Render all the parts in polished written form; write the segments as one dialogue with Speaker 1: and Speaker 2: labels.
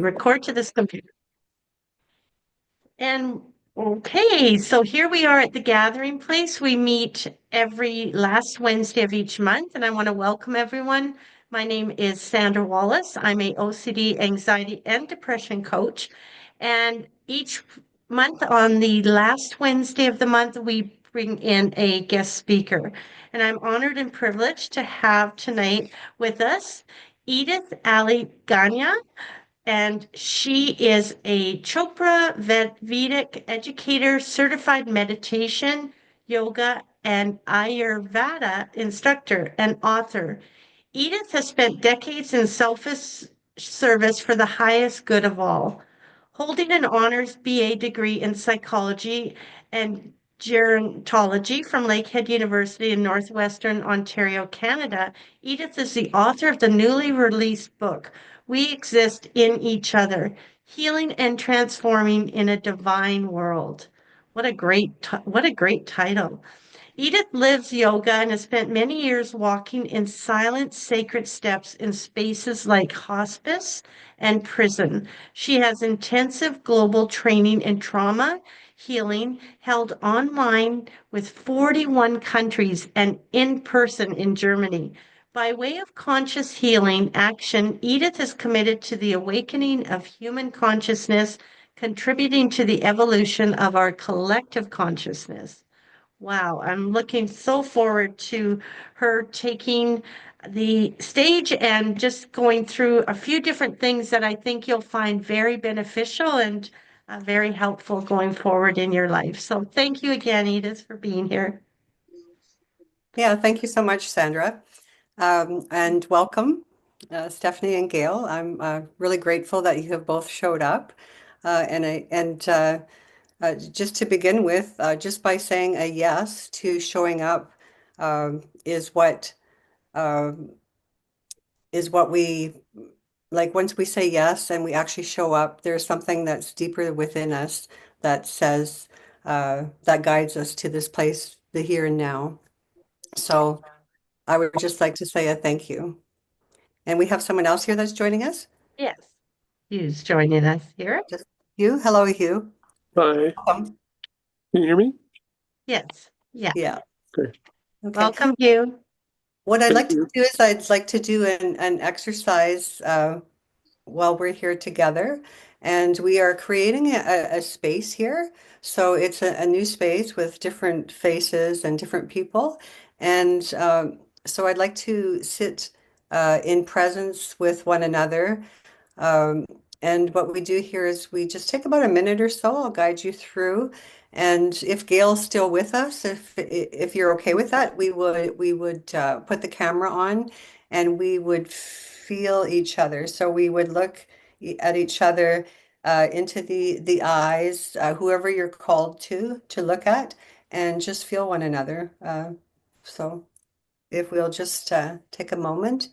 Speaker 1: record to this computer. And okay, so here we are at the gathering place. We meet every last Wednesday of each month, and I want to welcome everyone. My name is Sandra Wallace. I'm a OCD anxiety and depression coach. And each month on the last Wednesday of the month, we bring in a guest speaker. And I'm honored and privileged to have tonight with us Edith Alig Gagné, and she is a Chopra Vedic Educator, certified meditation, yoga, and Ayurveda instructor and author. Edith has spent decades in selfish service for the highest good of all. Holding an honors BA degree in psychology and gerontology from Lakehead University in Northwestern Ontario, Canada, Edith is the author of the newly released book, We Exist in Each Other, Healing and Transforming in a Divine World. What a great title. Edith lives yoga and has spent many years walking in silent, sacred steps in spaces like hospice and prison. She has intensive global training in trauma healing held online with 41 countries and in person in Germany. By way of conscious healing action, Edith is committed to the awakening of human consciousness, contributing to the evolution of our collective consciousness. Wow, I'm looking so forward to her taking the stage and just going through a few different things that I think you'll find very beneficial and very helpful going forward in your life. So thank you again, Edith, for being here.
Speaker 2: Yeah, thank you so much, Sandra. And welcome, Stephanie and Gail. I'm really grateful that you have both showed up. Just to begin with, just by saying a yes to showing up is um, what we like. Once we say yes and we actually show up, there's something that's deeper within us that says that guides us to this place, the here and now. So I would just like to say a thank you. And we have someone else here that's joining us.
Speaker 1: Yes, Hugh's joining us here.
Speaker 2: Just Hugh. Hello, Hugh.
Speaker 3: Hi,
Speaker 2: Welcome.
Speaker 3: can you hear me?
Speaker 1: Yes, yeah.
Speaker 2: Yeah.
Speaker 3: Okay,
Speaker 2: Okay.
Speaker 1: Welcome, Hugh.
Speaker 2: What I'd
Speaker 3: thank
Speaker 2: like to
Speaker 3: you.
Speaker 2: do is I'd like to do an exercise while we're here together. And we are creating a space here. So it's a new space with different faces and different people. And so I'd like to sit in presence with one another. Um, and what we do here is we just take about a minute or so. I'll guide you through. And if Gail's still with us, if you're okay with that, we would put the camera on and we would feel each other. So we would look at each other into the eyes, whoever you're called to look at, and just feel one another. So if we'll just take a moment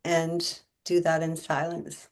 Speaker 2: and do that in silence.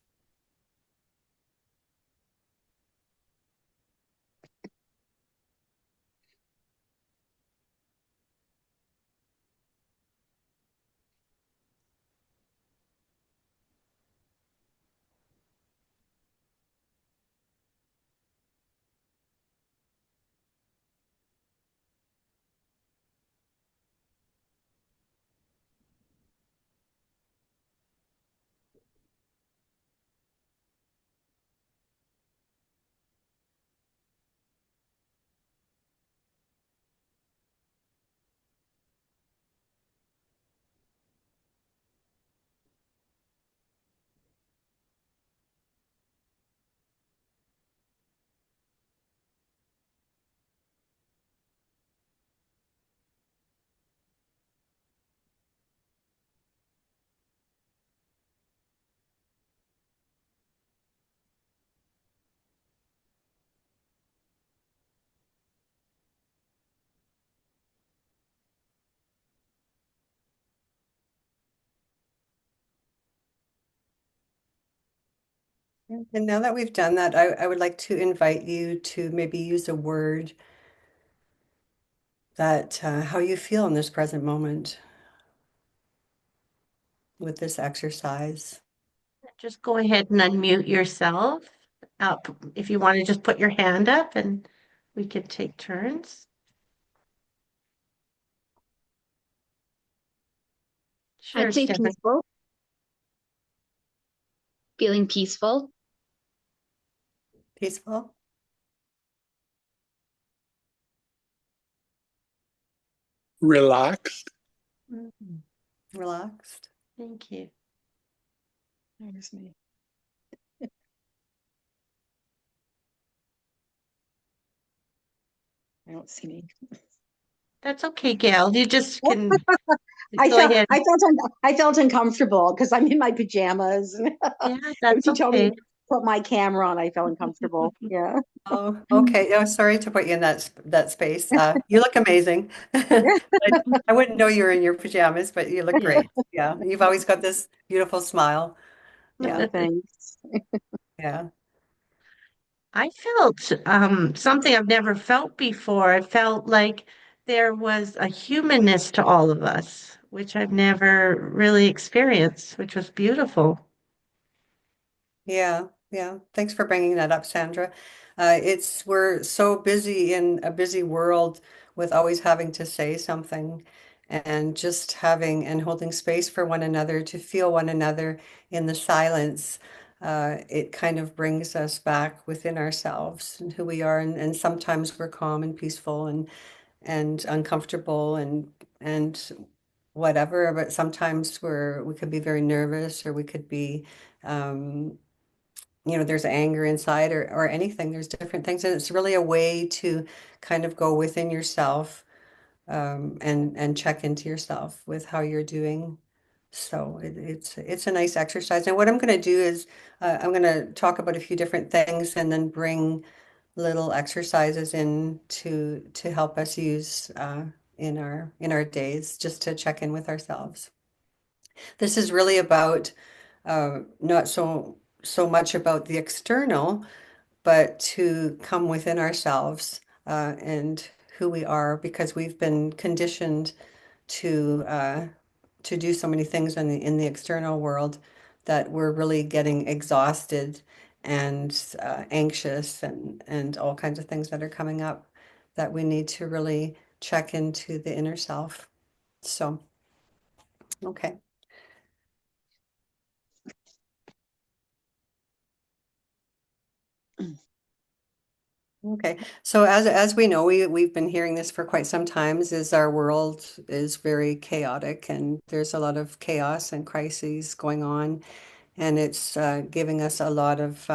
Speaker 2: And now that we've done that, I would like to invite you to maybe use a word that how you feel in this present moment with this exercise.
Speaker 1: just go ahead and unmute yourself. If you want to just put your hand up and we could take turns. Sure,
Speaker 4: I'd say
Speaker 1: Stephanie.
Speaker 4: peaceful, feeling peaceful,
Speaker 2: Peaceful.
Speaker 3: Relaxed.
Speaker 1: Mhm.
Speaker 2: Relaxed.
Speaker 1: Thank you.
Speaker 4: there's me. I don't see me.
Speaker 1: That's okay, Gail. You just can
Speaker 5: I
Speaker 1: go
Speaker 5: felt
Speaker 1: ahead.
Speaker 5: I felt uncomfortable because I'm in my pajamas.
Speaker 1: Yeah,
Speaker 5: When
Speaker 1: that's
Speaker 5: you told me
Speaker 1: okay.
Speaker 5: to put my camera on, I felt uncomfortable. Yeah.
Speaker 2: Oh, okay. Oh, sorry to put you in that space. You look amazing. I wouldn't know you were in your pajamas, but you look great. Yeah, you've always got this beautiful smile.
Speaker 5: Oh,
Speaker 2: Yeah,
Speaker 5: thanks.
Speaker 2: yeah.
Speaker 1: I felt something I've never felt before. I felt like there was a humanness to all of us, which I've never really experienced, which was beautiful.
Speaker 2: Yeah, yeah. Thanks for bringing that up, Sandra. We're so busy in a busy world with always having to say something and just having and holding space for one another to feel one another in the silence. It kind of brings us back within ourselves and who we are. And sometimes we're calm and peaceful and uncomfortable and whatever, but sometimes we could be very nervous or we could be there's anger inside or anything. There's different things. And it's really a way to kind of go within yourself and check into yourself with how you're doing. So it's a nice exercise. And what I'm going to do is I'm going to talk about a few different things and then bring little exercises in to help us use in our days just to check in with ourselves. This is really about not so much about the external, but to come within ourselves and who we are, because we've been conditioned to do so many things in the external world that we're really getting exhausted and anxious and all kinds of things that are coming up that we need to really check into the inner self. So, okay. Okay. So as we know, we've been hearing this for quite some time, is our world is very chaotic and there's a lot of chaos and crises going on. And it's giving us a lot of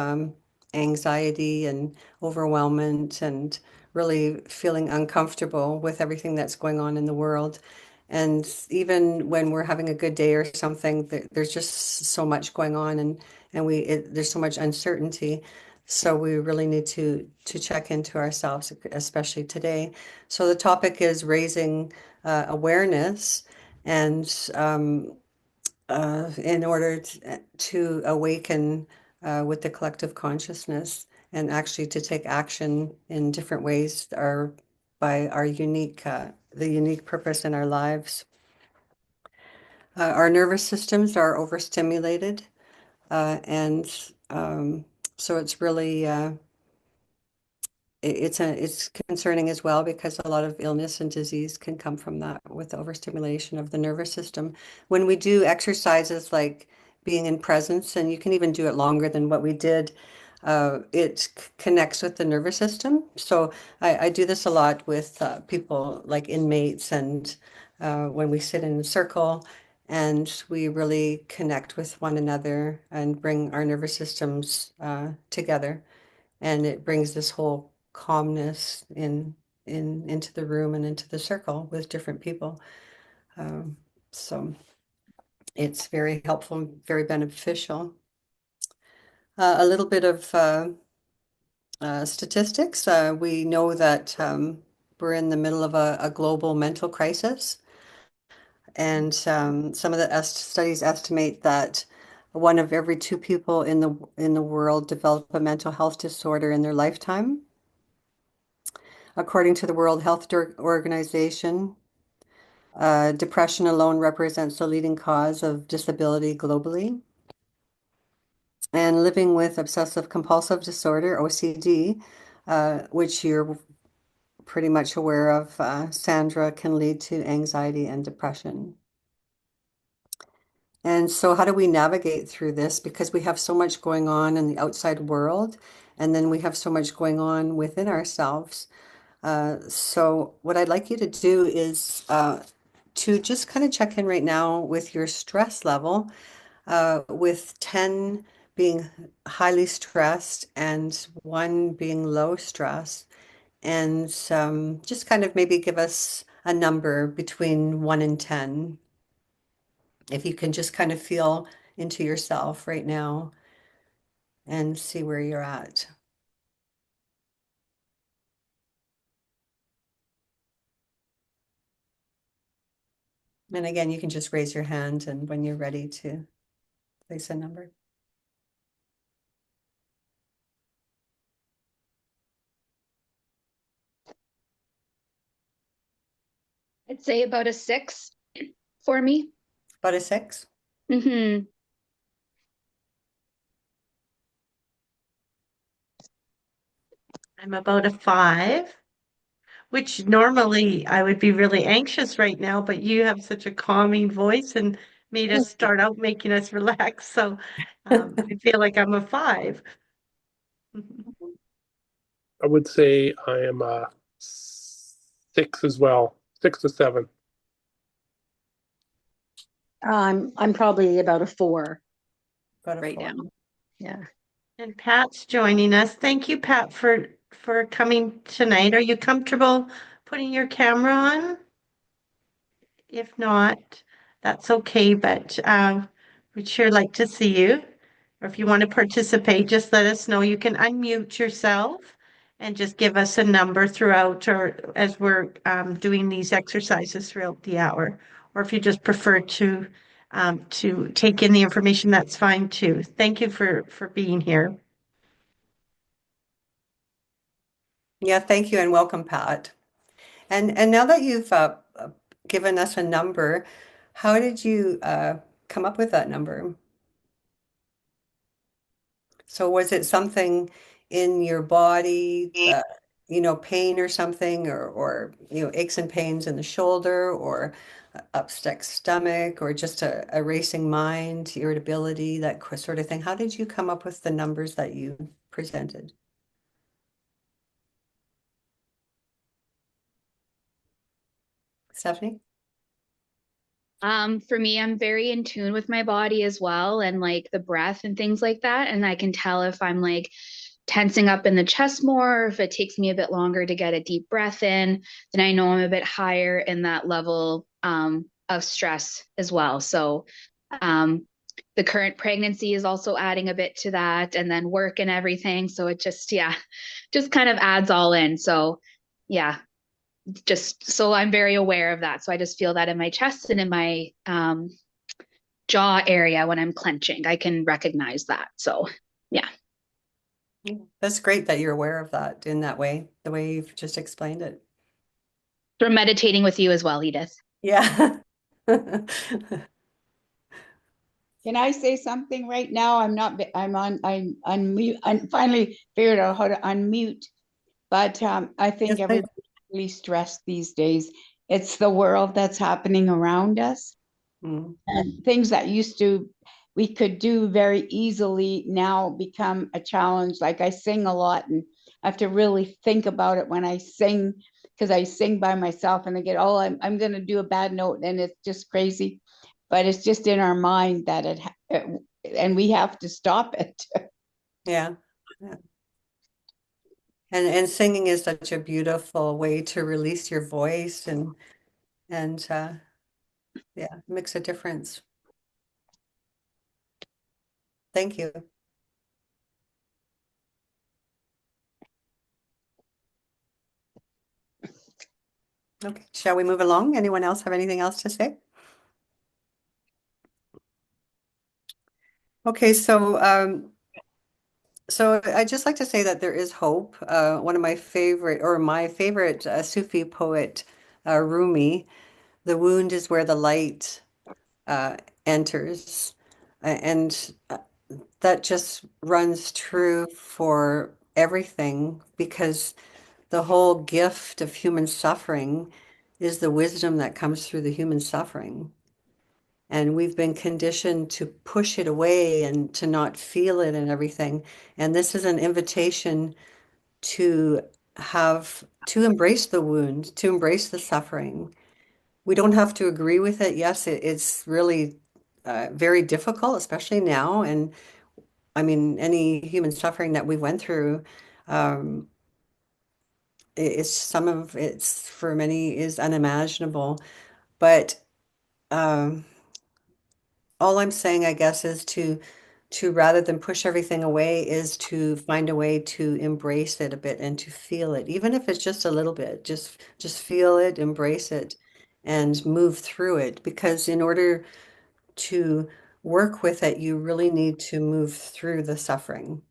Speaker 2: anxiety and overwhelmment and really feeling uncomfortable with everything that's going on in the world. And even when we're having a good day or something, there's just so much going on and there's so much uncertainty. So we really need to check into ourselves, especially today. So the topic is raising awareness and in order to awaken with the collective consciousness and actually to take action in different ways by the unique purpose in our lives. Our nervous systems are overstimulated, and so it's really it's concerning as well because a lot of illness and disease can come from that with overstimulation of the nervous system. When we do exercises like being in presence, and you can even do it longer than what we did, it connects with the nervous system. So I do this a lot with people like inmates and when we sit in a circle and we really connect with one another and bring our nervous systems together, and it brings this whole calmness into the room and into the circle with different people. Um, so it's very helpful and very beneficial. A little bit of statistics. We know that we're in the middle of a global mental crisis, and some of the studies estimate that one of every two people in the world develop a mental health disorder in their lifetime. According to the World Health Organization, depression alone represents the leading cause of disability globally. and living with obsessive compulsive disorder, OCD, which you're pretty much aware of, Sandra, can lead to anxiety and depression. And so how do we navigate through this? Because we have so much going on in the outside world, and then we have so much going on within ourselves. So what I'd like you to do is to just kind of check in right now with your stress level, with 10 being highly stressed and 1 being low stress. And just kind of maybe give us a number between 1 and 10. If you can just kind of feel into yourself right now and see where you're at. And again, you can just raise your hand and when you're ready to place a number.
Speaker 4: I'd say about a 6 for me.
Speaker 2: About a 6?
Speaker 4: Mm-hmm.
Speaker 1: I'm about a 5, which normally I would be really anxious right now, but you have such a calming voice and made us start out making us relax. So I feel like I'm a 5.
Speaker 3: I would say I am a 6 as well, 6 to 7.
Speaker 5: I'm probably about a 4
Speaker 2: About a
Speaker 5: right
Speaker 2: 4.
Speaker 5: now. Yeah.
Speaker 1: And Pat's joining us. Thank you, Pat, for coming tonight. Are you comfortable putting your camera on? If not, that's okay, but we'd sure like to see you. Or if you want to participate, just let us know. You can unmute yourself and just give us a number throughout or as we're doing these exercises throughout the hour. Or if you just prefer to take in the information, that's fine too. Thank you for being here.
Speaker 2: Yeah, thank you and welcome, Pat. And now that you've given us a number, how did you come up with that number? So was it something in your body, pain or something, or aches and pains in the shoulder, or upset stomach, or just a racing mind, irritability, that sort of thing? How did you come up with the numbers that you presented? Stephanie?
Speaker 4: For me, I'm very in tune with my body as well, and like the breath and things like that. And I can tell if I'm like tensing up in the chest more, or if it takes me a bit longer to get a deep breath in, then I know I'm a bit higher in that level of stress as well. So the current pregnancy is also adding a bit to that, and then work and everything. So it just, yeah, just kind of adds all in. So yeah, just so I'm very aware of that. So I just feel that in my chest and in my jaw area when I'm clenching, I can recognize that. So yeah.
Speaker 2: That's great that you're aware of that in that way, the way you've just explained it.
Speaker 4: For meditating with you as well, Edith.
Speaker 2: Yeah.
Speaker 6: Can I say something right now? I'm unmute. I finally figured out how to unmute. But I think
Speaker 2: Yes, please.
Speaker 6: everybody's really stressed these days. It's the world that's happening around us.
Speaker 2: Mm.
Speaker 6: And things that we could do very easily now become a challenge. Like I sing a lot and I have to really think about it when I sing, because I sing by myself and I get, oh, I'm going to do a bad note and it's just crazy. But it's just in our mind that and we have to stop it.
Speaker 2: Yeah. Yeah. And singing is such a beautiful way to release your voice and yeah, makes a difference. Thank you. Okay, shall we move along? Anyone else have anything else to say? Okay, so I'd just like to say that there is hope. One of my favorite, or my favorite Sufi poet, Rumi, the wound is where the light enters. And that just runs true for everything, because the whole gift of human suffering is the wisdom that comes through the human suffering. And we've been conditioned to push it away and to not feel it and everything. And this is an invitation to to embrace the wound, to embrace the suffering. We don't have to agree with it. Yes, it's really very difficult, especially now. And I mean, any human suffering that we went through, um, it's some of it's for many is unimaginable. But um, all I'm saying, I guess, is to rather than push everything away, is to find a way to embrace it a bit and to feel it, even if it's just a little bit. Just feel it, embrace it, and move through it. Because in order to work with it, you really need to move through the suffering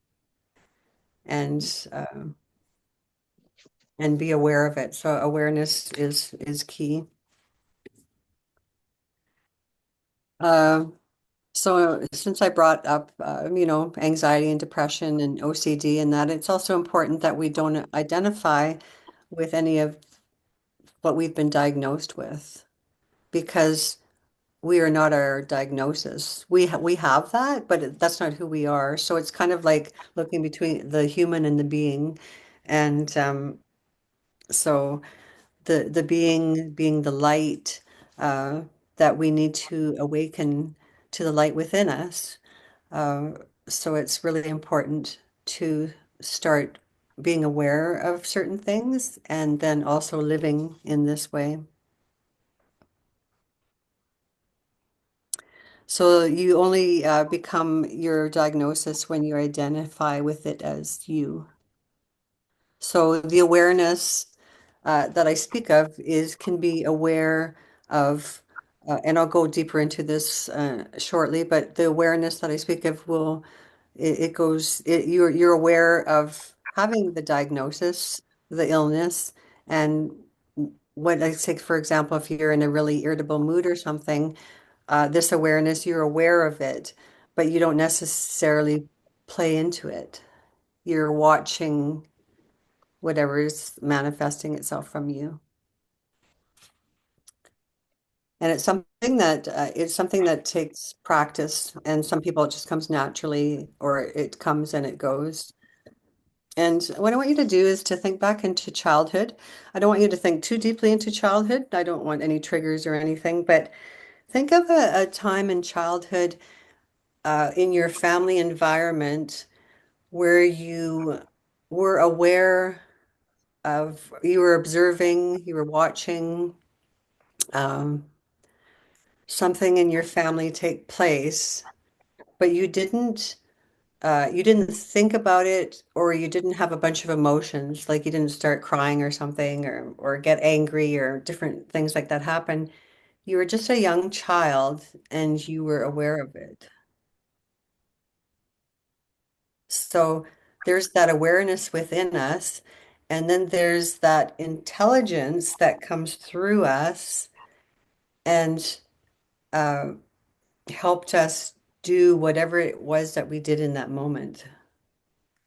Speaker 2: and and be aware of it. So awareness is key. Uh, so since I brought up, anxiety and depression and OCD and that, it's also important that we don't identify with any of what we've been diagnosed with, because we are not our diagnosis. We have that, but that's not who we are. So it's kind of like looking between the human and the being. And so the being the light, uh, that we need to awaken to the light within us. Uh, so it's really important to start being aware of certain things and then also living in this way. So you only become your diagnosis when you identify with it as you. So the awareness that I speak of can be aware of, and I'll go deeper into this shortly, but the awareness that I speak of you're aware of having the diagnosis, the illness, and what I say, for example, if you're in a really irritable mood or something, this awareness, you're aware of it, but you don't necessarily play into it. You're watching whatever is manifesting itself from you. And it's something that takes practice, and some people it just comes naturally, or it comes and it goes. And what I want you to do is to think back into childhood. I don't want you to think too deeply into childhood. I don't want any triggers or anything, but think of a time in childhood, in your family environment, where you were aware of, you were observing, you were watching um, something in your family take place, but you didn't think about it, or you didn't have a bunch of emotions, like you didn't start crying or something, or get angry, or different things like that happen. You were just a young child and you were aware of it. So there's that awareness within us, and then there's that intelligence that comes through us and uh, helped us do whatever it was that we did in that moment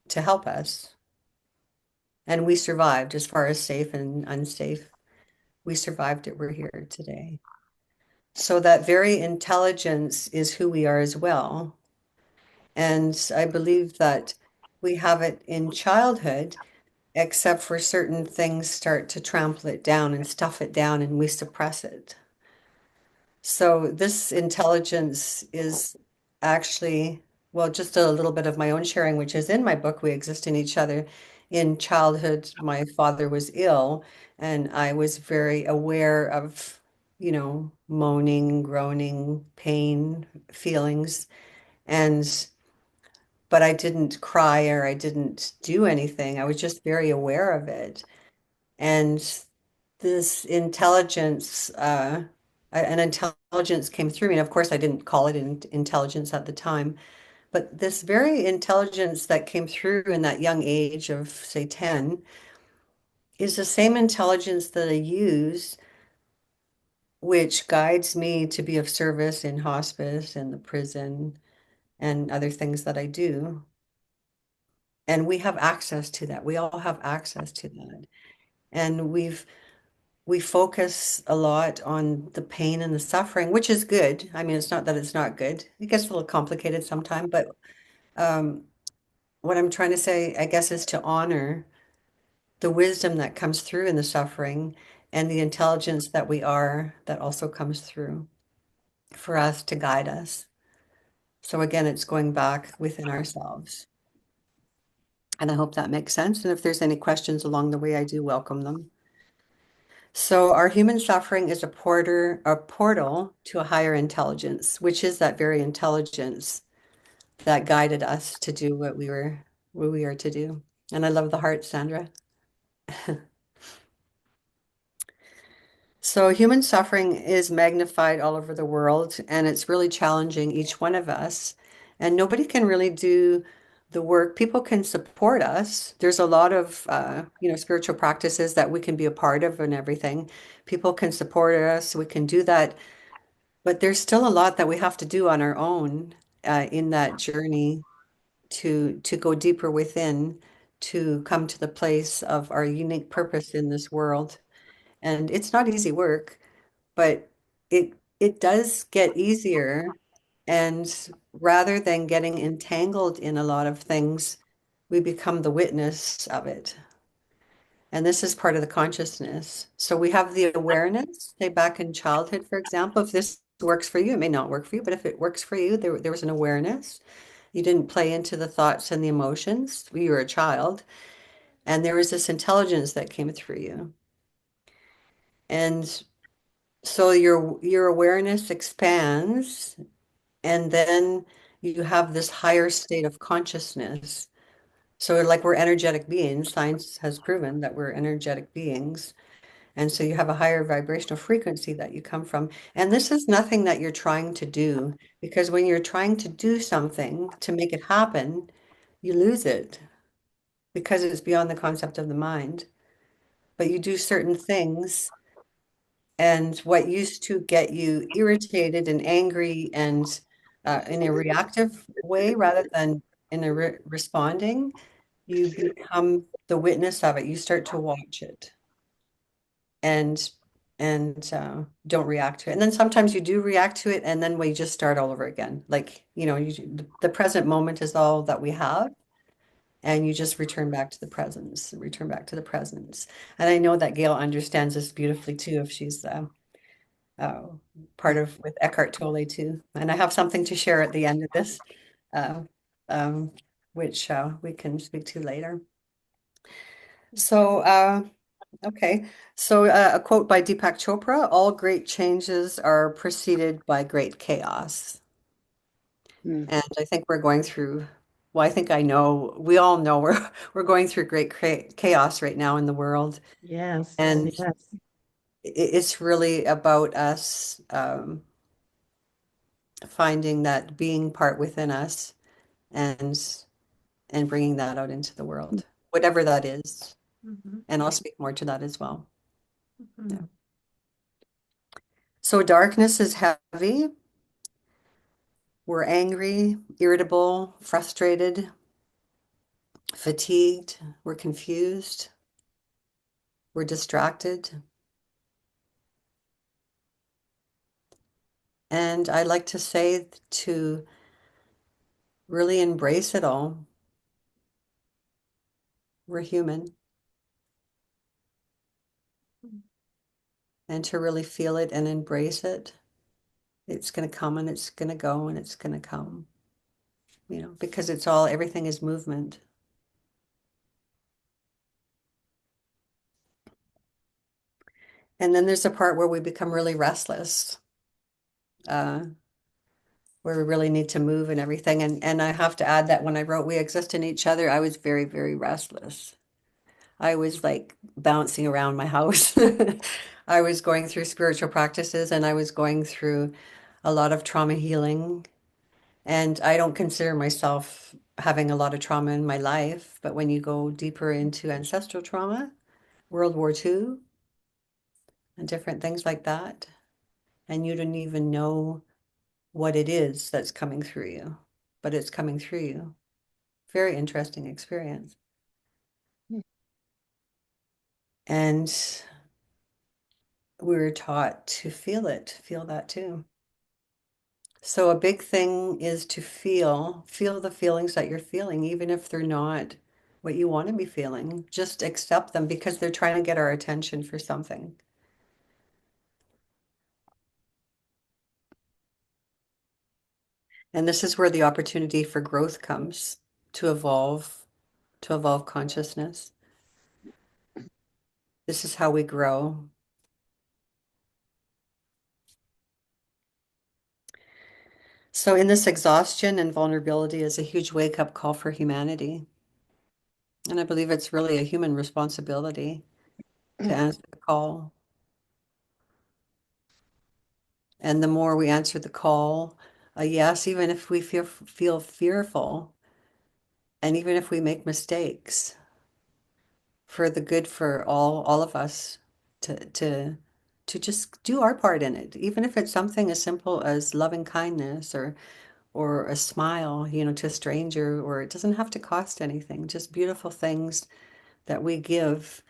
Speaker 2: to help us. And we survived. As far as safe and unsafe, we survived it. We're here today. So that very intelligence is who we are as well. And I believe that we have it in childhood, except for certain things start to trample it down and stuff it down, and we suppress it. So this intelligence is actually, well, just a little bit of my own sharing, which is in my book, We Exist in Each Other. In childhood, my father was ill, and I was very aware of, moaning, groaning, pain, feelings. And but I didn't cry, or I didn't do anything. I was just very aware of it. And this intelligence, an intelligence came through me. And of course, I didn't call it intelligence at the time, but this very intelligence that came through in that young age of, say, 10, is the same intelligence that I use, which guides me to be of service in hospice and the prison, and other things that I do. And we have access to that. We all have access to that. And we focus a lot on the pain and the suffering, which is good. I mean, it's not that it's not good. It gets a little complicated sometimes, but um, what I'm trying to say, I guess, is to honor the wisdom that comes through in the suffering and the intelligence that we are that also comes through for us to guide us. So again, it's going back within ourselves. And I hope that makes sense. And if there's any questions along the way, I do welcome them. So our human suffering is a portal to a higher intelligence, which is that very intelligence that guided us to do what we are to do. And I love the heart, Sandra. So human suffering is magnified all over the world, and it's really challenging each one of us. And nobody can really do the work. People can support us. There's a lot of spiritual practices that we can be a part of and everything. People can support us. We can do that, but there's still a lot that we have to do on our own in that journey to go deeper within, to come to the place of our unique purpose in this world. And it's not easy work, but it does get easier. And rather than getting entangled in a lot of things, we become the witness of it. And this is part of the consciousness. So we have the awareness, say back in childhood, for example, if this works for you, it may not work for you, but if it works for you, there was an awareness. You didn't play into the thoughts and the emotions. You were a child, and there was this intelligence that came through you. And so your awareness expands, and then you have this higher state of consciousness. So like we're energetic beings, science has proven that we're energetic beings. And so you have a higher vibrational frequency that you come from. And this is nothing that you're trying to do, because when you're trying to do something to make it happen, you lose it because it's beyond the concept of the mind. But you do certain things, and what used to get you irritated and angry and in a reactive way rather than in a responding, you become the witness of it. You start to watch it and don't react to it. And then sometimes you do react to it, and then we just start all over again. Like, the present moment is all that we have. And you just return back to the presence, return back to the presence. And I know that Gail understands this beautifully too, if she's uh, part of with Eckhart Tolle too. And I have something to share at the end of this, uh, which we can speak to later. So, okay. So a quote by Deepak Chopra: "All great changes are preceded by great chaos."
Speaker 6: Mm.
Speaker 2: And I think we're going through, well, I think I know, we all know we're going through great chaos right now in the world.
Speaker 1: Yes,
Speaker 2: And
Speaker 1: yes.
Speaker 2: it's really about us finding that being part within us and bringing that out into the world, whatever that is.
Speaker 1: Mhm,
Speaker 2: And I'll speak more to that as well.
Speaker 1: mhm.
Speaker 2: Yeah. So darkness is heavy. We're angry, irritable, frustrated, fatigued. We're confused. We're distracted. And I like to say to really embrace it all. We're human. And to really feel it and embrace it. It's going to come and it's going to go and it's going to come, because everything is movement. And then there's a part where we become really restless, uh, where we really need to move and everything. And I have to add that when I wrote We Exist in Each Other, I was very, very restless. I was like bouncing around my house. I was going through spiritual practices, and I was going through a lot of trauma healing. And I don't consider myself having a lot of trauma in my life, but when you go deeper into ancestral trauma, World War II, and different things like that, and you don't even know what it is that's coming through you. but it's coming through you. Very interesting experience. And we were taught to feel it, feel that too. So a big thing is to feel the feelings that you're feeling, even if they're not what you want to be feeling. Just accept them because they're trying to get our attention for something. And this is where the opportunity for growth comes, to evolve consciousness. This is how we grow. So in this, exhaustion and vulnerability is a huge wake-up call for humanity. And I believe it's really a human responsibility to answer the call. And the more we answer the call, yes, even if we feel fearful, and even if we make mistakes, for the good for all of us to just do our part in it, even if it's something as simple as loving kindness or a smile, to a stranger, or it doesn't have to cost anything, just beautiful things that we give,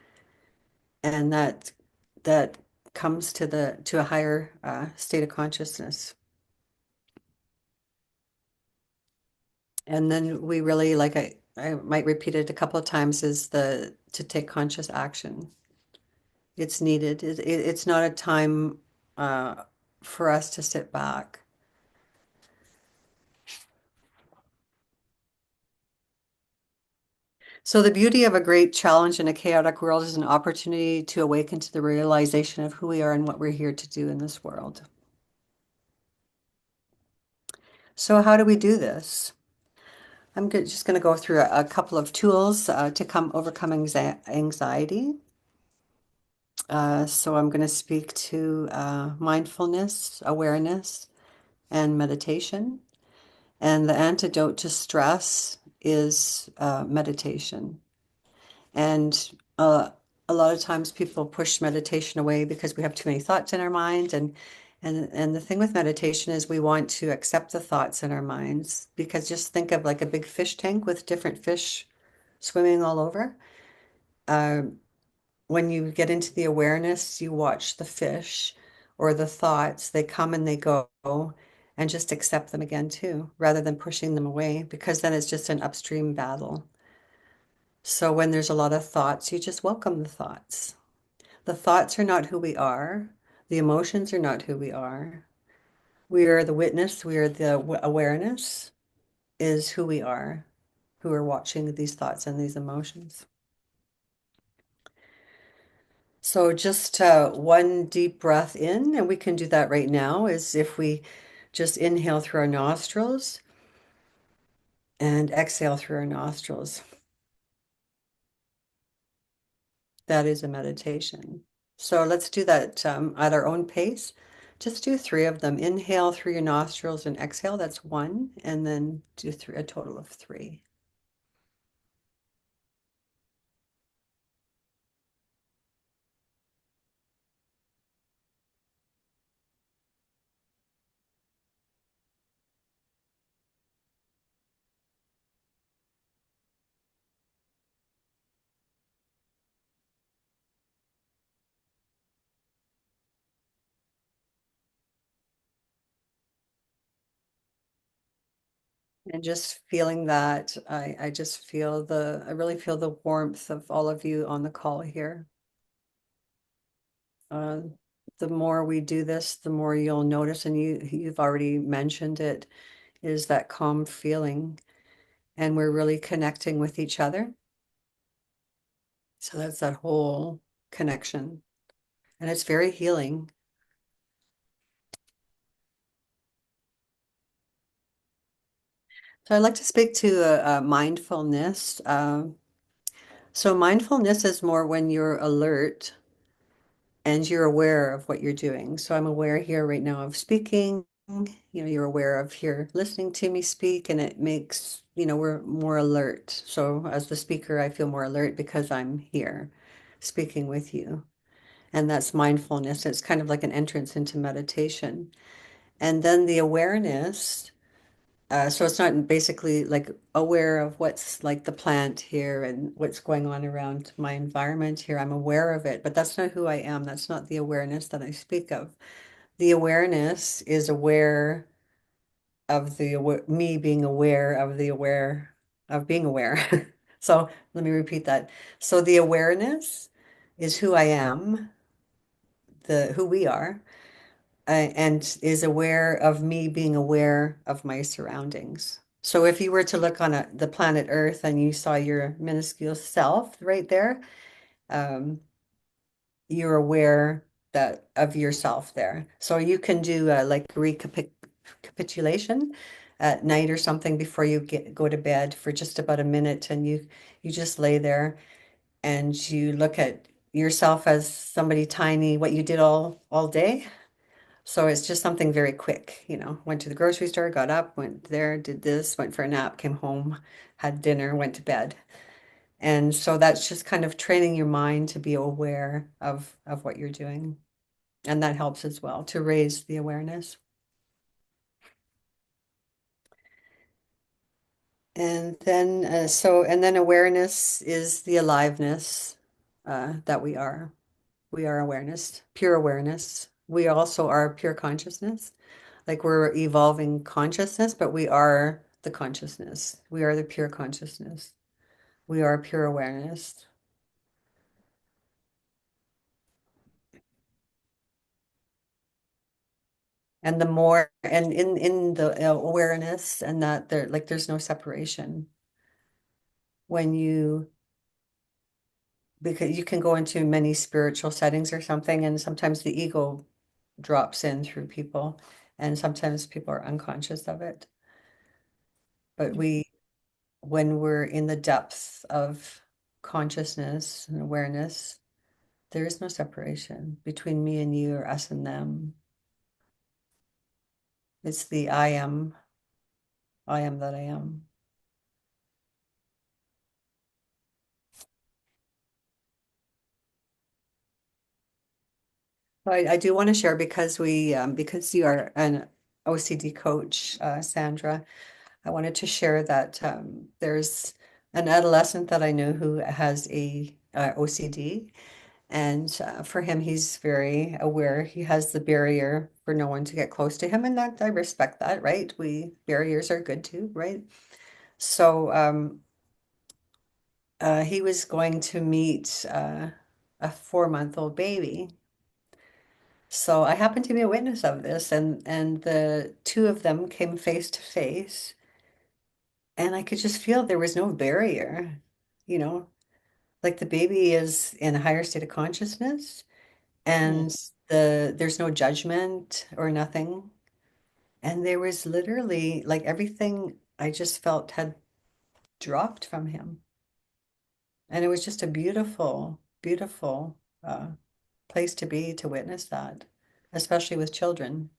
Speaker 2: and that comes to a higher state of consciousness. And then we really, like I might repeat it a couple of times, is to take conscious action. It's needed. It's not a time for us to sit back. So the beauty of a great challenge in a chaotic world is an opportunity to awaken to the realization of who we are and what we're here to do in this world. So how do we do this? I'm just going to go through a couple of tools to overcome anxiety. So I'm going to speak to mindfulness, awareness, and meditation. And the antidote to stress is meditation. And a lot of times people push meditation away because we have too many thoughts in our mind. And the thing with meditation is we want to accept the thoughts in our minds, because just think of like a big fish tank with different fish swimming all over. When you get into the awareness, you watch the fish or the thoughts, they come and they go, and just accept them again too, rather than pushing them away, because then it's just an upstream battle. So when there's a lot of thoughts, you just welcome the thoughts. The thoughts are not who we are. The emotions are not who we are. We are the witness. We are the awareness is who we are, who are watching these thoughts and these emotions. So just one deep breath in, and we can do that right now, is if we just inhale through our nostrils and exhale through our nostrils. That is a meditation. So let's do that at our own pace. Just do 3 of them. Inhale through your nostrils and exhale. That's 1. And then do a total of 3. And just feeling that, I just feel I really feel the warmth of all of you on the call here. The more we do this, the more you'll notice, and you've already mentioned it, is that calm feeling, and we're really connecting with each other. So that's that whole connection, and it's very healing. So I'd like to speak to mindfulness. So mindfulness is more when you're alert and you're aware of what you're doing. So I'm aware here right now of speaking. You're aware of here listening to me speak, and it makes, we're more alert. So as the speaker, I feel more alert because I'm here speaking with you. And that's mindfulness. It's kind of like an entrance into meditation. And then the awareness So it's not basically like aware of what's like the plant here and what's going on around my environment here. I'm aware of it, but that's not who I am. That's not the awareness that I speak of. The awareness is aware of me being aware of the aware of being aware. So let me repeat that. So the awareness is who I am, who we are, and is aware of me being aware of my surroundings. So if you were to look on the planet Earth and you saw your minuscule self right there, um, you're aware that of yourself there. So you can do like recapitulation at night or something before you go to bed for just about a minute, and you just lay there and you look at yourself as somebody tiny, what you did all day. So it's just something very quick, went to the grocery store, got up, went there, did this, went for a nap, came home, had dinner, went to bed. And so that's just kind of training your mind to be aware of what you're doing. And that helps as well to raise the awareness. And then, and then awareness is the aliveness that we are. We are awareness, pure awareness. We also are pure consciousness. Like we're evolving consciousness, but we are the consciousness. We are the pure consciousness. We are pure awareness. And the more, and in the awareness, and that there's no separation. When you, because you can go into many spiritual settings or something, and sometimes the ego drops in through people, and sometimes people are unconscious of it. But when we're in the depths of consciousness and awareness, there is no separation between me and you or us and them. It's the I am that I am. I do want to share because because you are an OCD coach, Sandra, I wanted to share that there's an adolescent that I know who has a OCD, and for him, he's very aware. He has the barrier for no one to get close to him, and that I respect that, right? Barriers are good too, right? So he was going to meet a 4-month-old baby. So I happened to be a witness of this, and the two of them came face to face, and I could just feel there was no barrier, you know, like the baby is in a higher state of consciousness, and there's no judgment or nothing. And there was literally like everything I just felt had dropped from him. And it was just a beautiful, beautiful place to be to witness that, especially with children.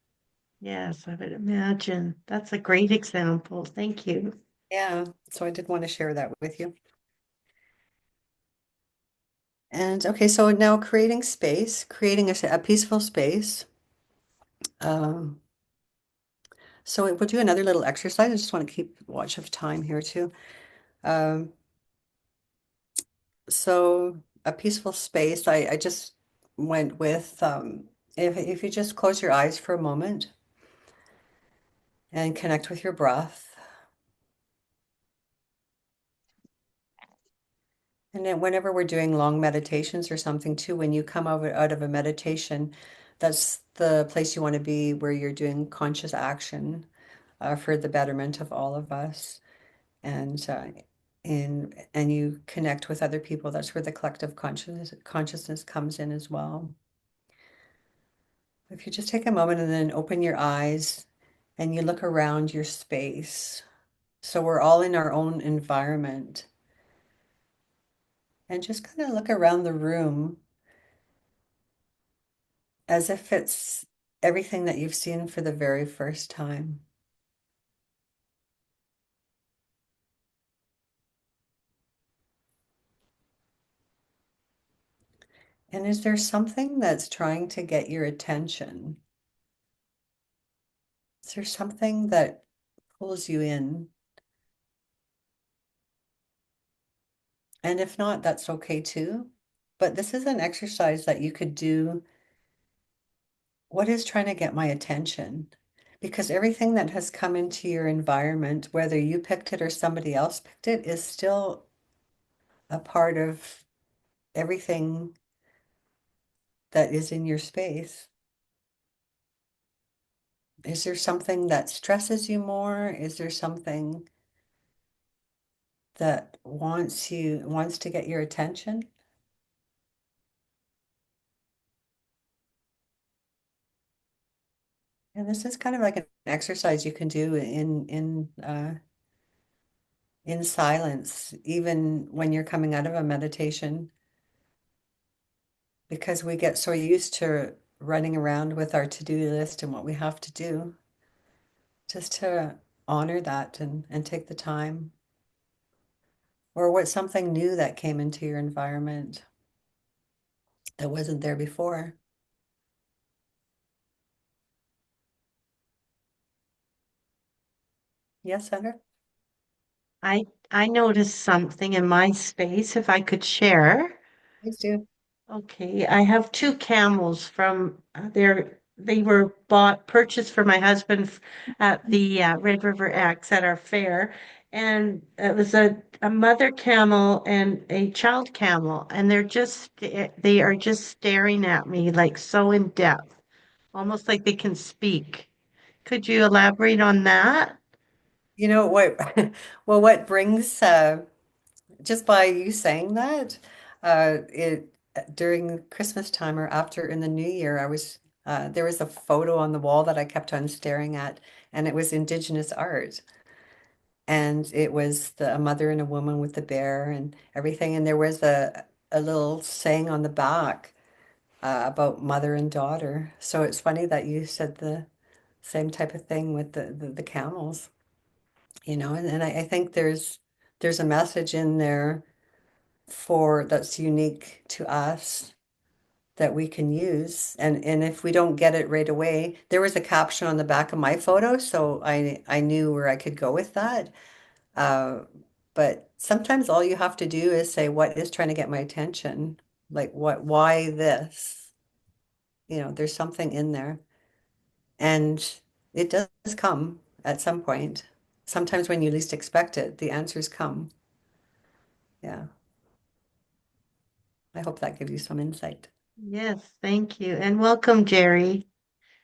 Speaker 1: Yes, I would imagine. That's a great example. Thank you.
Speaker 2: Yeah, so I did want to share that with you. And okay, so now creating a peaceful space. Um, so we'll do another little exercise. I just want to keep watch of time here too. Um, so a peaceful space, I just went with if you just close your eyes for a moment and connect with your breath. And then whenever we're doing long meditations or something too, when you come out of a meditation, that's the place you want to be where you're doing conscious action for the betterment of all of us. And and you connect with other people. That's where the collective consciousness comes in as well. If you just take a moment and then open your eyes and you look around your space. So we're all in our own environment. And just kind of look around the room as if it's everything that you've seen for the very first time. And is there something that's trying to get your attention? Is there something that pulls you in. And if not, that's okay too. But this is an exercise that you could do. What is trying to get my attention? Because everything that has come into your environment, whether you picked it or somebody else picked it, is still a part of everything that is in your space. Is there something that stresses you more? Is there something that wants to get your attention? And this is kind of like an exercise you can do in silence, even when you're coming out of a meditation, because we get so used to running around with our to-do list and what we have to do, just to honor that and take the time. Or what's something new that came into your environment that wasn't there before? Yes, Sandra?
Speaker 1: I noticed something in my space, if I could share.
Speaker 2: Please do.
Speaker 1: Okay, I have two camels from they were purchased for my husband at the Red River X at our fair, and it was a mother camel and a child camel, and they are just staring at me like so in depth, almost like they can speak. Could you elaborate on that?
Speaker 2: You know what? Well, what brings just by you saying that, it during Christmas time or after in the New Year, there was a photo on the wall that I kept on staring at, and it was Indigenous art, and it was a mother and a woman with the bear and everything, and there was a little saying on the back about mother and daughter. So it's funny that you said the same type of thing with the camels, and I think there's a message in there for that's unique to us that we can use. And if we don't get it right away, there was a caption on the back of my photo, so I knew where I could go with that. Uh, but sometimes all you have to do is say, what is trying to get my attention? Like why this? There's something in there. And it does come at some point. Sometimes when you least expect it, the answers come. Yeah. I hope that gives you some insight.
Speaker 1: Yes, thank you. And welcome, Jerry.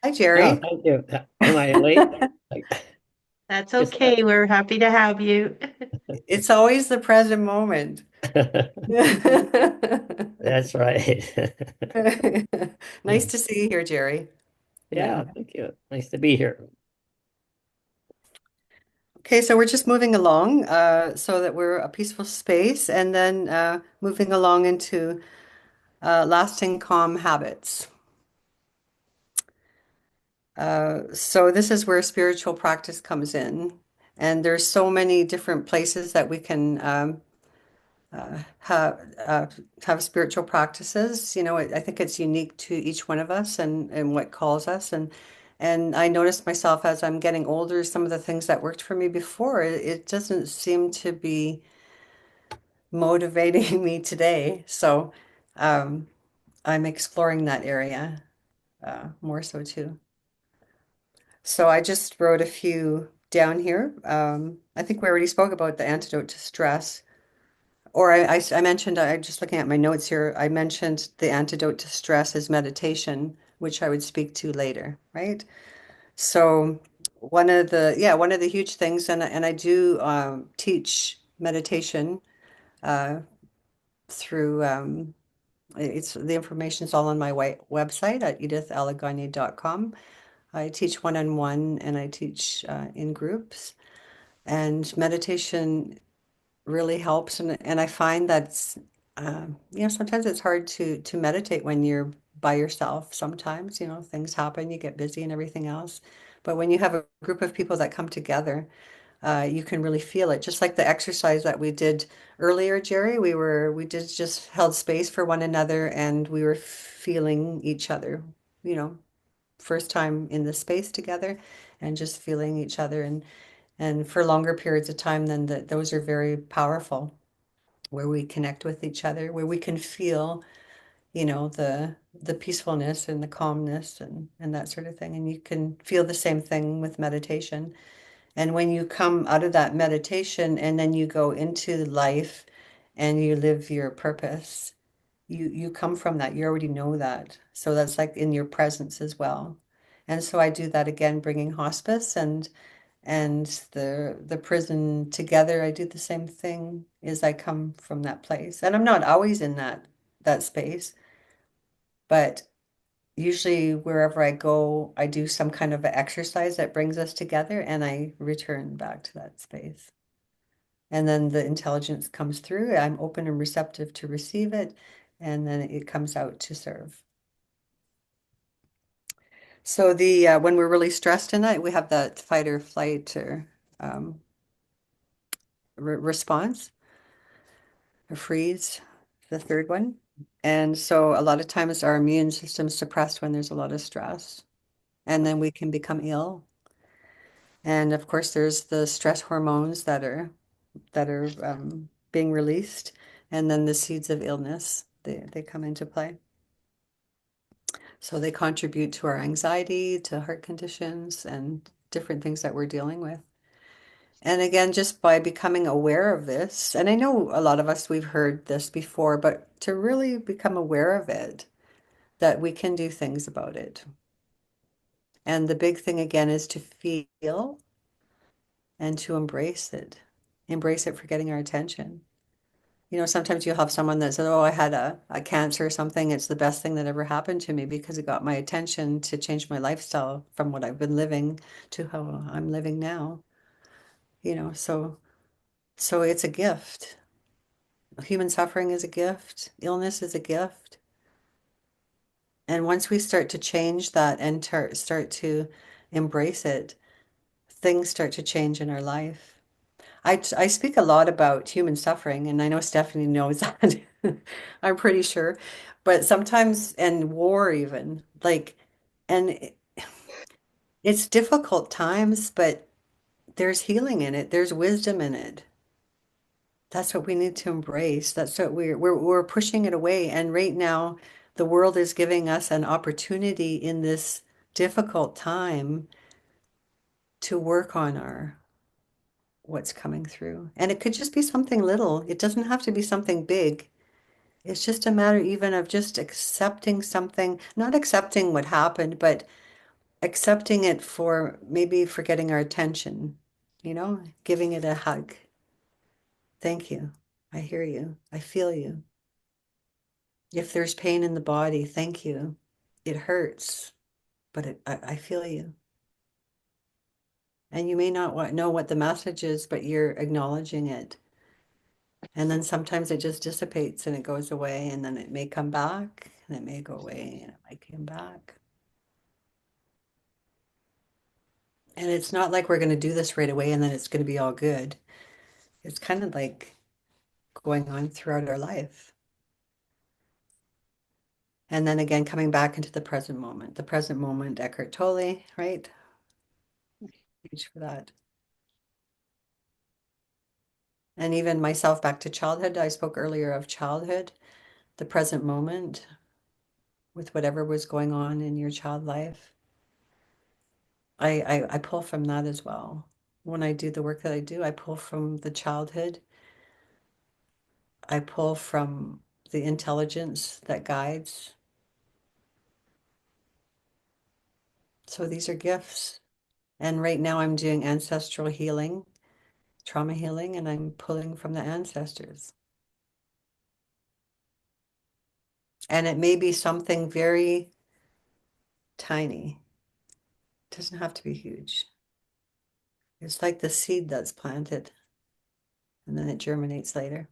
Speaker 2: Hi,
Speaker 7: Oh,
Speaker 2: Jerry.
Speaker 7: thank you. Am I late? Like,
Speaker 1: That's
Speaker 7: just
Speaker 1: okay. We're happy to have you.
Speaker 2: It's always the present moment.
Speaker 7: that's right.
Speaker 2: Nice to see you here, Jerry.
Speaker 7: Yeah, thank you. Nice to be here.
Speaker 2: Okay, so we're just moving along so that we're a peaceful space and then moving along into lasting calm habits. So this is where spiritual practice comes in. And there's so many different places that we can have spiritual practices. I think it's unique to each one of us and what calls us. And I noticed myself as I'm getting older, some of the things that worked for me before, it doesn't seem to be motivating me today. So I'm exploring that area more so too. So I just wrote a few down here. I think we already spoke about the antidote to stress. Or I mentioned, I'm just looking at my notes here, I mentioned the antidote to stress is meditation, which I would speak to later, right? So one of the huge things, and I do teach meditation through, it's the information's all on my website at edithaliggagné.com. I teach one-on-one and I teach in groups. And meditation really helps, and I find that sometimes it's hard to meditate when you're by yourself. Sometimes things happen, you get busy and everything else, but when you have a group of people that come together, you can really feel it. Just like the exercise that we did earlier, Jerry, we did just held space for one another and we were feeling each other, you know first time in the space together and just feeling each other, And for longer periods of time, then those are very powerful, where we connect with each other, where we can feel, the peacefulness and the calmness and that sort of thing. And you can feel the same thing with meditation. And when you come out of that meditation and then you go into life and you live your purpose, you come from that. You already know that. So that's like in your presence as well. And so I do that again, bringing hospice and the prison together. I do the same thing as I come from that place. And I'm not always in that space, but usually wherever I go, I do some kind of an exercise that brings us together and I return back to that space. And then the intelligence comes through. I'm open and receptive to receive it, and then it comes out to serve. So when we're really stressed in it, we have that fight or flight or response, or freeze, the third one. And so a lot of times our immune system is suppressed when there's a lot of stress, and then we can become ill. And of course, there's the stress hormones that are being released, and then the seeds of illness, they come into play. So they contribute to our anxiety, to heart conditions, and different things that we're dealing with. And again, just by becoming aware of this, and I know a lot of us, we've heard this before, but to really become aware of it, that we can do things about it. And the big thing again is to feel and to embrace it for getting our attention. Sometimes you'll have someone that says, oh, I had a cancer or something. It's the best thing that ever happened to me because it got my attention to change my lifestyle from what I've been living to how I'm living now. So it's a gift. Human suffering is a gift. Illness is a gift. And once we start to change that and start to embrace it, things start to change in our life. I speak a lot about human suffering, and I know Stephanie knows that. I'm pretty sure. But sometimes, and war even, and it's difficult times, but there's healing in it. There's wisdom in it. That's what we need to embrace. That's what we're pushing it away. And right now, the world is giving us an opportunity in this difficult time to work on what's coming through. And it could just be something little. It doesn't have to be something big. It's just a matter even of just accepting something, not accepting what happened, but accepting it for maybe for getting our attention, giving it a hug. Thank you. I hear you. I feel you. If there's pain in the body, thank you. It hurts, but I feel you. And you may not know what the message is, but you're acknowledging it. And then sometimes it just dissipates and it goes away, and then it may come back, and it may go away, and it might come back. And it's not like we're going to do this right away and then it's going to be all good. It's kind of like going on throughout our life. And then again, coming back into the present moment. The present moment, Eckhart Tolle, right? Huge for that. And even myself back to childhood. I spoke earlier of childhood, the present moment with whatever was going on in your child life. I pull from that as well. When I do the work that I do, I pull from the childhood. I pull from the intelligence that guides. So these are gifts. And right now I'm doing ancestral healing, trauma healing, and I'm pulling from the ancestors. And it may be something very tiny. It doesn't have to be huge. It's like the seed that's planted and then it germinates later.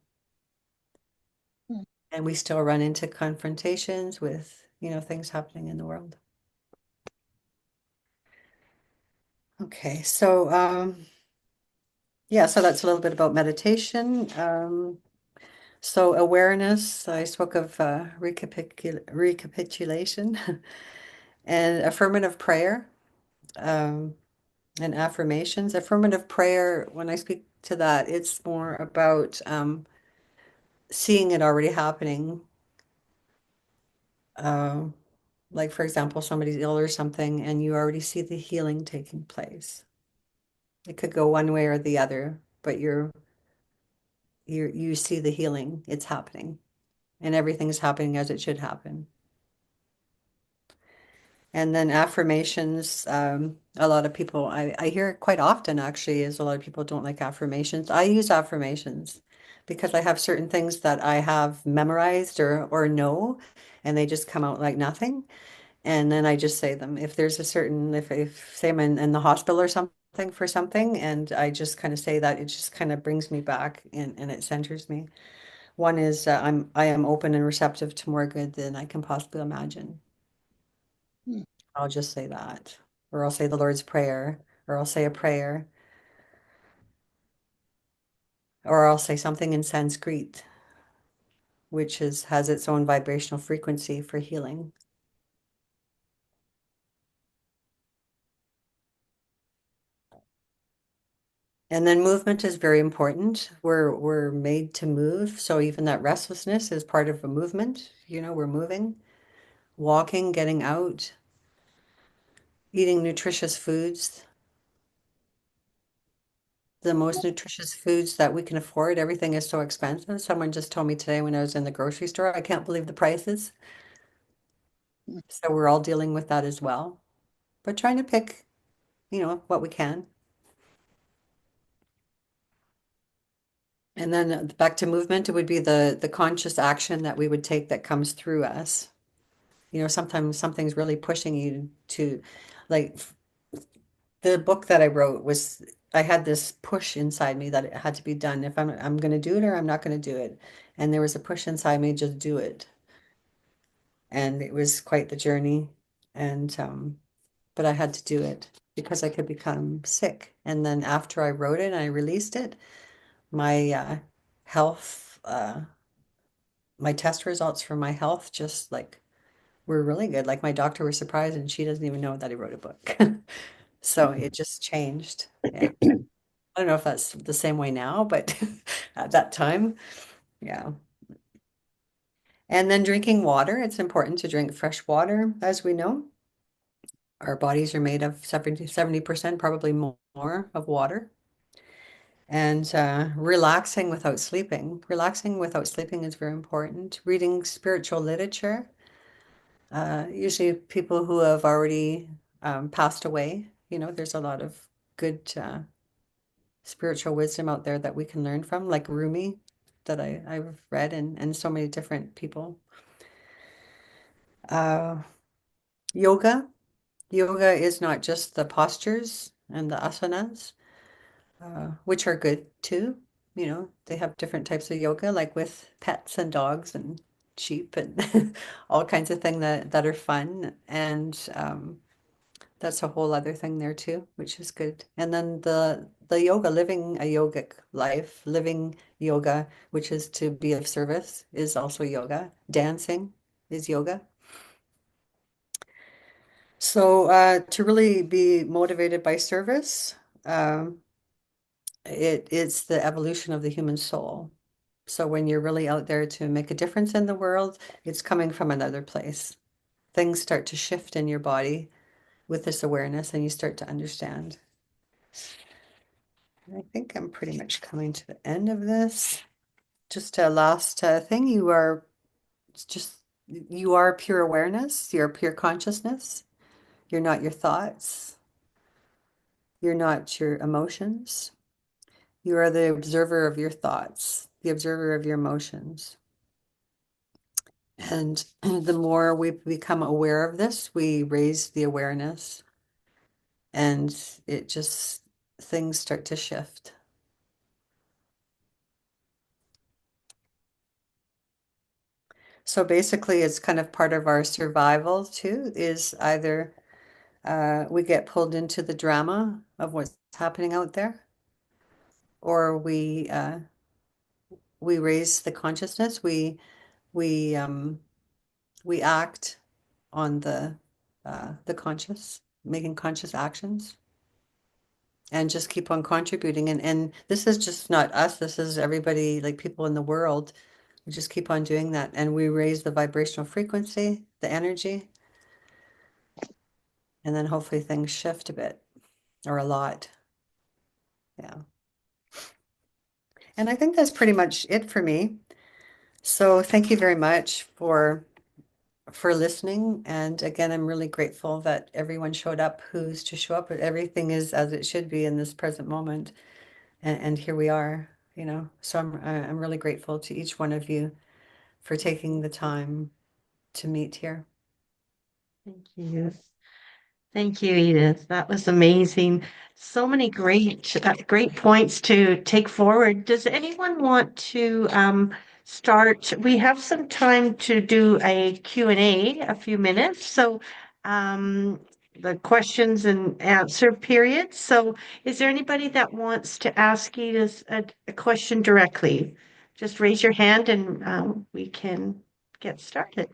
Speaker 2: And we still run into confrontations with, things happening in the world. Okay, so yeah, so that's a little bit about meditation. So awareness, I spoke of recapitulation and affirmative prayer. And affirmations, affirmative prayer, when I speak to that, it's more about seeing it already happening. Uh, like, for example, somebody's ill or something, and you already see the healing taking place. It could go one way or the other, but you see the healing, it's happening, and everything's happening as it should happen. And then affirmations, a lot of people, I hear it quite often actually, is a lot of people don't like affirmations. I use affirmations because I have certain things that I have memorized or know, and they just come out like nothing. And then I just say them. If there's a certain, if say I'm in the hospital or something for something, and I just kind of say that, it just kind of brings me back and it centers me. One is I am open and receptive to more good than I can possibly imagine. I'll just say that. Or I'll say the Lord's Prayer, or I'll say a prayer, or I'll say something in Sanskrit, which has its own vibrational frequency for healing. And then movement is very important. We're made to move. So even that restlessness is part of a movement. You know, we're moving, walking, getting out, eating nutritious foods, the most nutritious foods that we can afford. Everything is so expensive. Someone just told me today when I was in the grocery store, I can't believe the prices. So we're all dealing with that as well. But trying to pick, what we can. And then back to movement, it would be the conscious action that we would take that comes through us. Sometimes something's really pushing you to, like, the book that I wrote was, I had this push inside me that it had to be done. If I'm going to do it or I'm not going to do it. And there was a push inside me, just do it. And it was quite the journey. And but I had to do it because I could become sick. And then after I wrote it and I released it, my health, my test results for my health just like were really good. Like my doctor was surprised and she doesn't even know that I wrote a book. So it just changed. Yeah. I don't know if that's the same way now, but at that time, yeah. And then drinking water, it's important to drink fresh water, as we know. Our bodies are made of 70% probably more of water. And relaxing without sleeping. Relaxing without sleeping is very important. Reading spiritual literature. Usually people who have already passed away. There's a lot of good spiritual wisdom out there that we can learn from, like Rumi, that I've read, and so many different people. Uh, yoga. Yoga is not just the postures and the asanas, which are good too. They have different types of yoga, like with pets and dogs and sheep and all kinds of things that are fun. And that's a whole other thing there too, which is good. And then the yoga, living a yogic life, living yoga, which is to be of service, is also yoga. Dancing is yoga. So to really be motivated by service, it's the evolution of the human soul. So when you're really out there to make a difference in the world, it's coming from another place. Things start to shift in your body with this awareness, and you start to understand. I think I'm pretty much coming to the end of this. Just a last thing, you are pure awareness, you're pure consciousness. You're not your thoughts. You're not your emotions. You are the observer of your thoughts, the observer of your emotions. And the more we become aware of this, we raise the awareness, and things start to shift. So basically, it's kind of part of our survival too, is either we get pulled into the drama of what's happening out there, or we raise the consciousness. We we act on the conscious, making conscious actions. and just keep on contributing. And this is just not us, this is everybody, like people in the world. We just keep on doing that, and we raise the vibrational frequency, the energy, and then hopefully things shift a bit or a lot. Yeah. And I think that's pretty much it for me. So thank you very much for listening. And again, I'm really grateful that everyone showed up who's to show up. Everything is as it should be in this present moment. And here we are, you know. So I'm really grateful to each one of you for taking the time to meet here.
Speaker 1: Thank you. Thank you, Edith. That was amazing. So many great points to take forward. Does anyone want to start? We have some time to do a Q&A, a few minutes. So the questions and answer period. So is there anybody that wants to ask Edith a question directly? Just raise your hand and we can get started.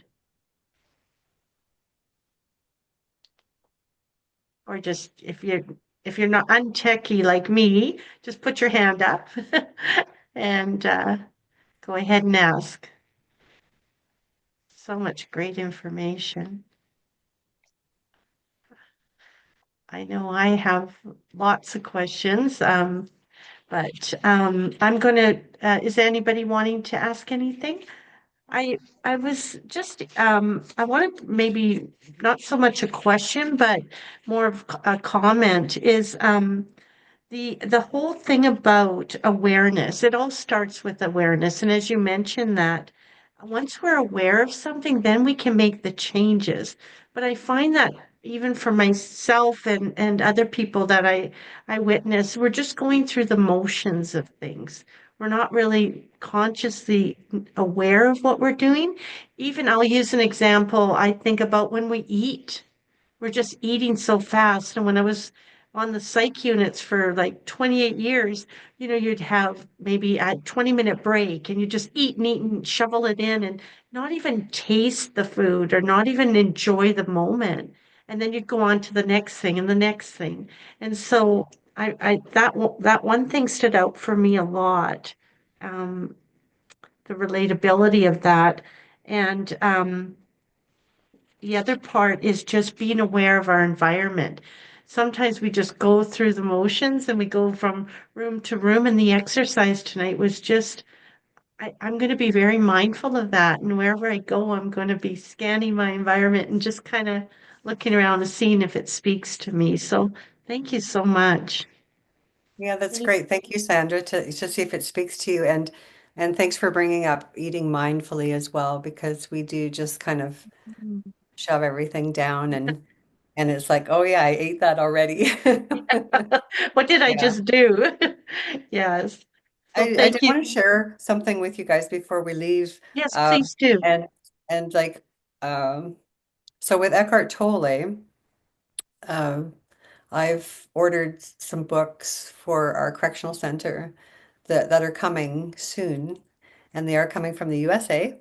Speaker 1: Or just if you're not untechy like me, just put your hand up and go ahead and ask. So much great information. I know I have lots of questions, but I'm going to, is there anybody wanting to ask anything? I was just I wanted maybe not so much a question, but more of a comment is the whole thing about awareness, it all starts with awareness. And as you mentioned that once we're aware of something, then we can make the changes. But I find that even for myself and other people that I witness, we're just going through the motions of things. We're not really consciously aware of what we're doing. Even I'll use an example. I think about when we eat. We're just eating so fast. And when I was on the psych units for like 28 years, you'd have maybe a 20-minute break and you just eat and eat and shovel it in and not even taste the food or not even enjoy the moment. And then you'd go on to the next thing and the next thing. And so that one thing stood out for me a lot, um, the relatability of that. And the other part is just being aware of our environment. Sometimes we just go through the motions and we go from room to room. And the exercise tonight was just, I'm going to be very mindful of that. And wherever I go, I'm going to be scanning my environment and just kind of looking around and seeing if it speaks to me. So thank you so much.
Speaker 2: Yeah, that's great. Thank you, Sandra, to see if it speaks to you. And thanks for bringing up eating mindfully as well, because we do just kind of shove everything down and it's like, oh yeah, I ate that already.
Speaker 1: What did I
Speaker 2: Yeah.
Speaker 1: just do? Yes. So
Speaker 2: I
Speaker 1: thank
Speaker 2: did
Speaker 1: you.
Speaker 2: want to share something with you guys before we leave.
Speaker 1: Yes,
Speaker 2: Um,
Speaker 1: please do.
Speaker 2: and like so with Eckhart Tolle, um, I've ordered some books for our correctional center that are coming soon, and they are coming from the USA.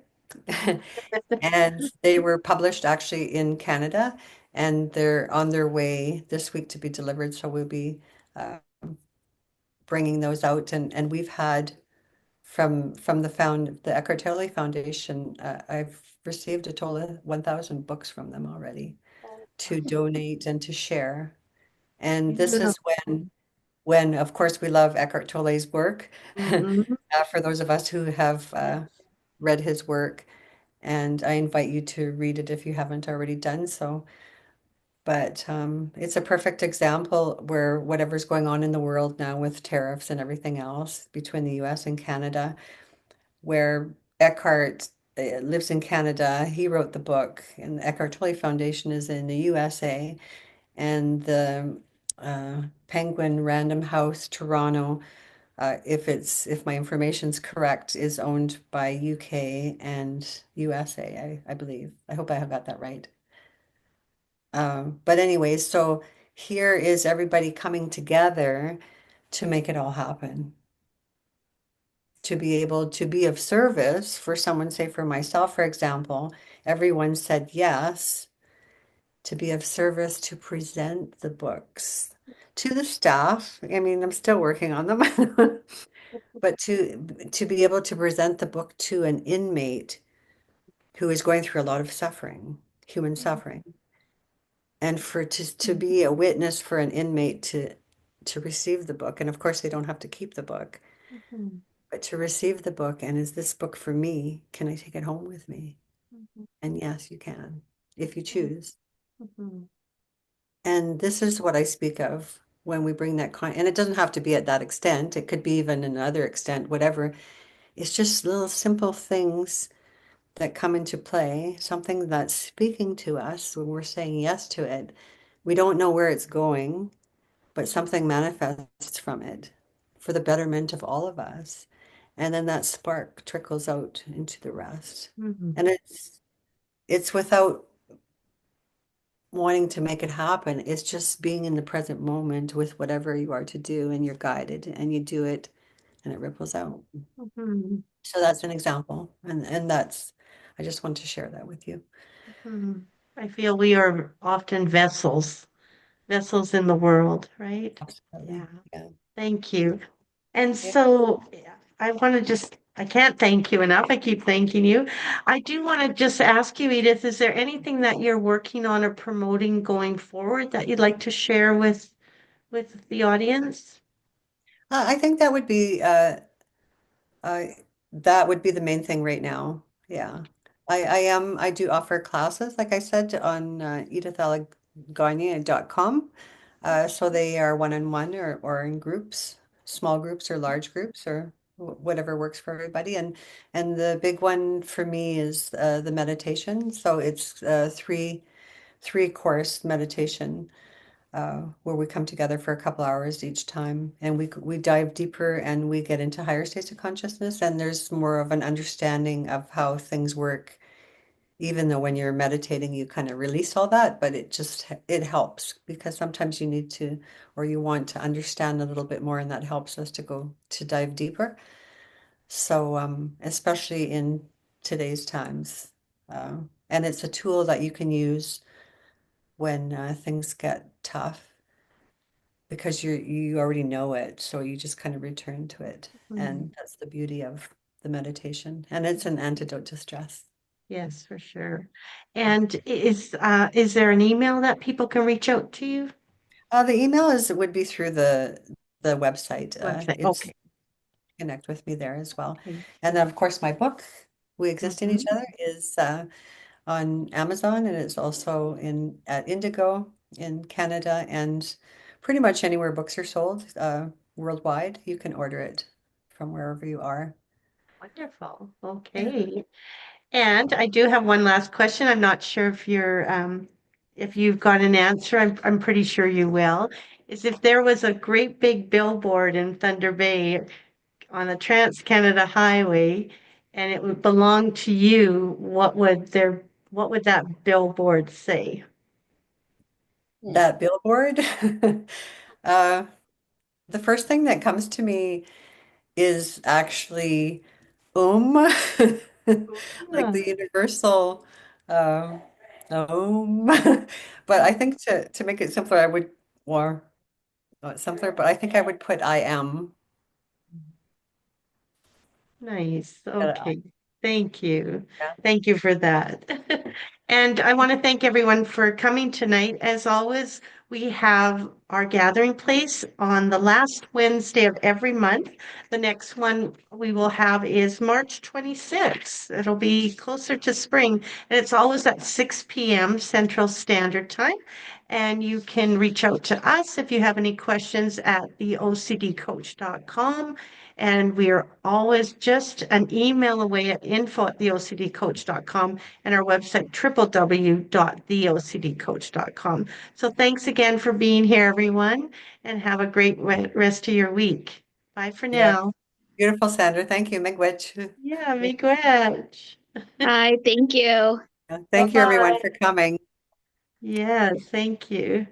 Speaker 2: And they were published actually in Canada, and they're on their way this week to be delivered. So we'll be uh, bringing those out, and we've had from the Eckhart Tolle Foundation, I've received a total of 1,000 books from them already to donate and to share. And this is when of course we love Eckhart Tolle's work.
Speaker 1: Mhm.
Speaker 2: For those of us who have read his work, and I invite you to read it if you haven't already done so. But it's a perfect example where whatever's going on in the world now with tariffs and everything else between the US and Canada, where Eckhart lives in Canada. He wrote the book, and the Eckhart Tolle Foundation is in the USA, and the Penguin Random House Toronto, if my information's correct, is owned by UK and USA, I believe. I hope I have got that right. But anyways, so here is everybody coming together to make it all happen. To be able to be of service for someone, say for myself, for example, everyone said yes, to be of service to present the books to the staff. I mean, I'm still working on them, but to be able to present the book to an inmate who is going through a lot of suffering, human suffering, and for to be a witness for an inmate to receive the book. And of course, they don't have to keep the book,
Speaker 1: Mhm.
Speaker 2: but to receive the book. And is this book for me? Can I take it home with me?
Speaker 1: Mhm.
Speaker 2: And yes, you can, if you choose.
Speaker 1: Mhm.
Speaker 2: And this is what I speak of when we bring that and it doesn't have to be at that extent. It could be even another extent, whatever. It's just little simple things that come into play, something that's speaking to us when we're saying yes to it. We don't know where it's going, but something manifests from it for the betterment of all of us. And then that spark trickles out into the rest.
Speaker 1: Mhm.
Speaker 2: And it's without wanting to make it happen. It's just being in the present moment with whatever you are to do, and you're guided and you do it and it ripples out.
Speaker 1: Mhm.
Speaker 2: So that's an example. And that's, I just want to share that with you.
Speaker 1: Mhm. I feel we are often vessels in the world, right?
Speaker 2: Absolutely.
Speaker 1: Yeah.
Speaker 2: Yeah.
Speaker 1: Thank you. And
Speaker 2: Yeah.
Speaker 1: so I want to I can't thank you enough. I keep thanking you. I do want to just ask you, Edith, is there anything that you're working on or promoting going forward that you'd like to share with the audience?
Speaker 2: I think uh, that would be the main thing right now. Yeah. I do offer classes, like I said, on edithaliggagné.com. So they are one-on-one or in groups, small groups or large groups or whatever works for everybody. And the big one for me is the meditation. So it's three course meditation where we come together for a couple hours each time, and we dive deeper and we get into higher states of consciousness. And there's more of an understanding of how things work, even though when you're meditating, you kind of release all that, but it helps because sometimes you need to, or you want to understand a little bit more, and that helps us to go to dive deeper. So, especially in today's times, and it's a tool that you can use when things get tough because you already know it, so you just kind of return to it,
Speaker 1: Mhm.
Speaker 2: and that's the beauty of the meditation, and it's an antidote to stress.
Speaker 1: Yes, for sure. And is there an email that people can reach out to you?
Speaker 2: The email would be through the website.
Speaker 1: Website.
Speaker 2: It's
Speaker 1: Okay.
Speaker 2: connect with me there as well.
Speaker 1: Okay.
Speaker 2: And then, of course, my book, We Exist in Each
Speaker 1: Mhm.
Speaker 2: Other, is on Amazon, and it's also in at Indigo in Canada, and pretty much anywhere books are sold worldwide. You can order it from wherever you are.
Speaker 1: Wonderful.
Speaker 2: Yeah.
Speaker 1: Okay. And I do have one last question. I'm not sure if you've got an answer. I'm pretty sure you will. Is if there was a great big billboard in Thunder Bay on a Trans-Canada highway and it would belong to you, what would that billboard say?
Speaker 2: That billboard, uh, the first thing that comes to me is actually like
Speaker 1: Ah,
Speaker 2: the universal um, om. But I think to make it simpler, I would, or not simpler, but I think I would put I am.
Speaker 1: nice.
Speaker 2: Uh,
Speaker 1: Okay. Thank you.
Speaker 2: Yeah.
Speaker 1: Thank you for that. And I want to thank everyone for coming tonight. As always, we have our gathering place on the last Wednesday of every month. The next one we will have is March 26th. It'll be closer to spring, and it's always at 6 p.m. Central Standard Time. And you can reach out to us if you have any questions at theocdcoach.com. And we are always just an email away at info@theocdcoach.com and our website, www.theocdcoach.com. So thanks again for being here, everyone, and have a great rest of your week. Bye for
Speaker 2: Yeah.
Speaker 1: now.
Speaker 2: Beautiful, Sandra. Thank you, Miigwech.
Speaker 1: Yeah, miigwech.
Speaker 4: Hi, thank you.
Speaker 2: Thank you, everyone,
Speaker 1: Bye-bye.
Speaker 2: for coming.
Speaker 1: Yeah, thank you.